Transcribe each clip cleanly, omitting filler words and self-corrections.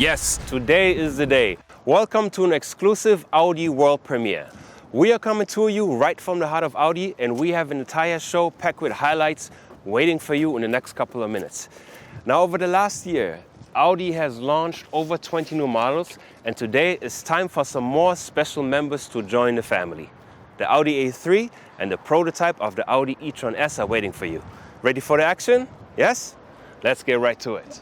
Yes, today is the day. Welcome to an exclusive Audi world premiere. We are coming to you right from the heart of Audi, and we have an entire show packed with highlights waiting for you in the next couple of minutes. Now, over the last year, Audi has launched over 20 new models, and today it's time for some more special members to join the family. The Audi A3 and the prototype of the Audi e-tron S are waiting for you. Ready for the action? Yes? Let's get right to it.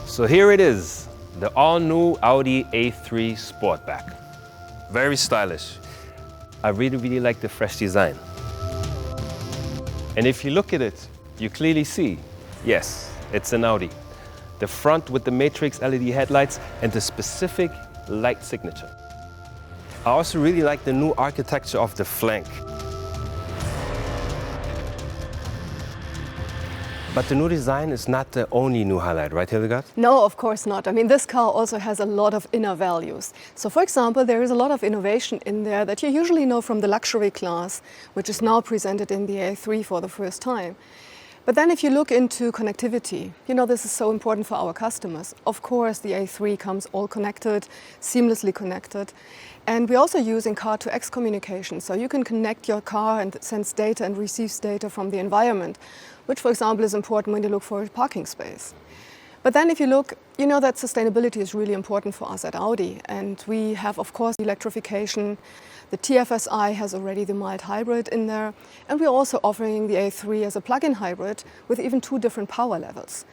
So here it is, the all-new Audi A3 Sportback. Very stylish. I really like the fresh design. And if you look at it, you clearly see, yes, it's an Audi. The front with the matrix LED headlights and the specific light signature. I also really like the new architecture of the flank. But the new design is not the only new highlight, right, Hildegard? No, of course not. I mean, this car also has a lot of inner values. So, for example, there is a lot of innovation in there that you usually know from the luxury class, which is now presented in the A3 for the first time. But then if you look into connectivity, you know, this is so important for our customers. Of course, the A3 comes all connected, seamlessly connected. And we also use in car-to-X communication. So you can connect your car and sends data and receives data from the environment, which, for example, is important when you look for a parking space. But then if you look, you know that sustainability is really important for us at Audi. And we have, of course, electrification. The TFSI has already the mild hybrid in there. And we're also offering the A3 as a plug-in hybrid with even 2 different power levels.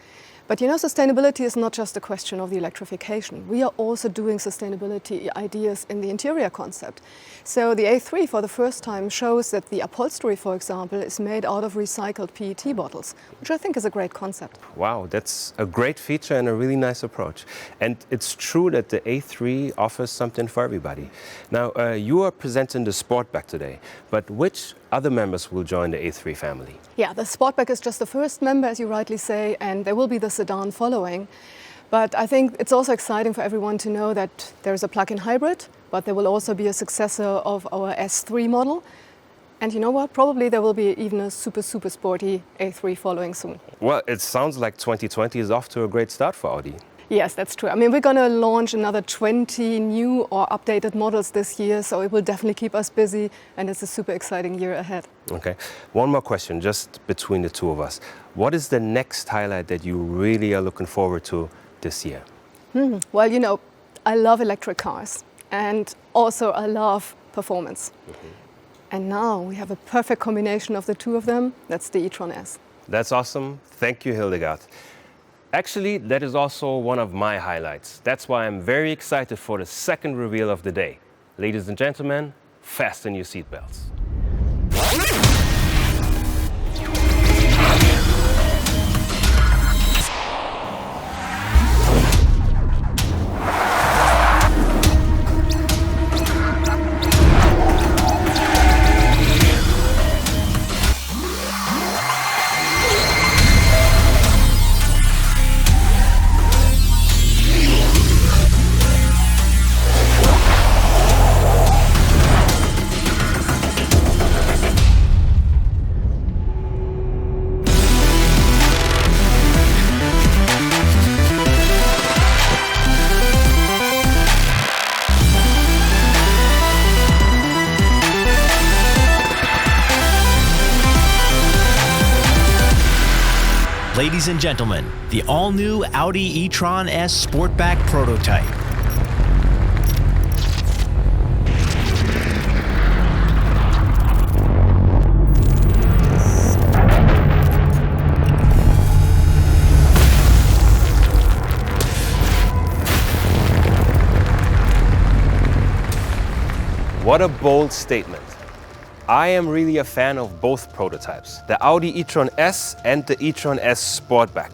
But you know, sustainability is not just a question of the electrification. We are also doing sustainability ideas in the interior concept. So the A3 for the first time shows that the upholstery, for example, is made out of recycled PET bottles, which I think is a great concept. Wow, that's a great feature and a really nice approach. And it's true that the A3 offers something for everybody. Now, you are presenting the Sportback today, but which other members will join the A3 family? Yeah, the Sportback is just the first member, as you rightly say, and there will be the sedan following. But I think it's also exciting for everyone to know that there's a plug-in hybrid, but there will also be a successor of our S3 model. And you know what? Probably there will be even a super sporty A3 following soon. Well, it sounds like 2020 is off to a great start for Audi. Yes, that's true. I mean, we're going to launch another 20 new or updated models this year, so it will definitely keep us busy, and it's a super exciting year ahead. Okay. One more question, just between the two of us. What is the next highlight that you really are looking forward to this year? Well, you know, I love electric cars, and also I love performance. And now we have a perfect combination of the two of them. That's the e-tron S. That's awesome. Thank you, Hildegard. Actually, that is also one of my highlights. That's why I'm very excited for the second reveal of the day. Ladies and gentlemen, fasten your seatbelts. ladies and gentlemen, the all-new Audi e-tron S Sportback prototype. What a bold statement. I am really a fan of both prototypes, the Audi e-tron S and the e-tron S Sportback.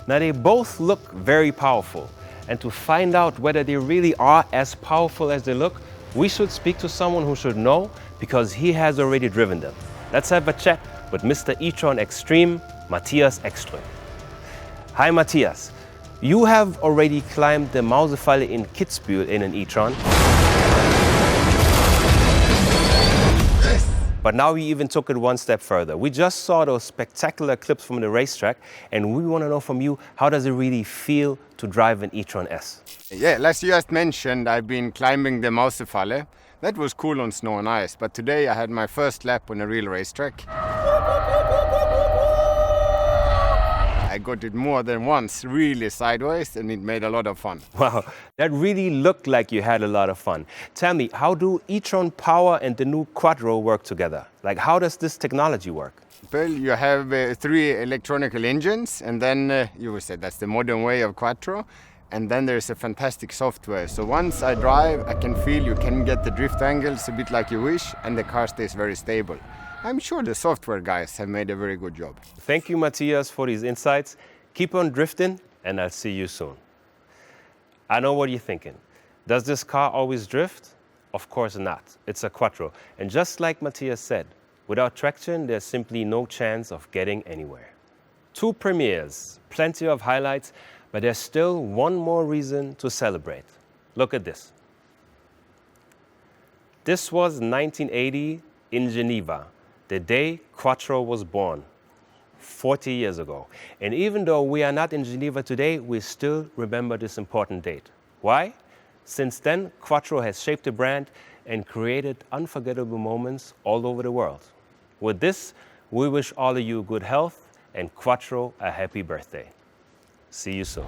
Now they both look very powerful, and to find out whether they really are as powerful as they look, we should speak to someone who should know because he has already driven them. Let's have a chat with Mr. e-tron Extreme, Matthias Ekström. Hi Matthias, you have already climbed the Mausefalle in Kitzbühel in an e-tron. But now we even took it one step further. We just saw those spectacular clips from the racetrack, and we want to know from you, how does it really feel to drive an e-tron S? Yeah, as you just mentioned, I've been climbing the Mausefalle. That was cool on snow and ice, but today I had my first lap on a real racetrack. I got it more than once, really sideways, and it made a lot of fun. Wow, that really looked like you had a lot of fun. Tell me, how do e-tron Power and the new Quattro work together? Like, how does this technology work? Well, you have 3 electronical engines, and then you would say that's the modern way of Quattro. And then there's a fantastic software. So once I drive, I can feel you can get the drift angles a bit like you wish, and the car stays very stable. I'm sure the software guys have made a very good job. Thank you, Matthias, for these insights. Keep on drifting, and I'll see you soon. I know what you're thinking. Does this car always drift? Of course not. It's a Quattro. And just like Matthias said, without traction, there's simply no chance of getting anywhere. 2 premieres, plenty of highlights, but there's still one more reason to celebrate. Look at this. This was 1980 in Geneva, the day Quattro was born, 40 years ago. And even though we are not in Geneva today, we still remember this important date. Why? Since then, Quattro has shaped the brand and created unforgettable moments all over the world. With this, we wish all of you good health and Quattro a happy birthday. See you soon.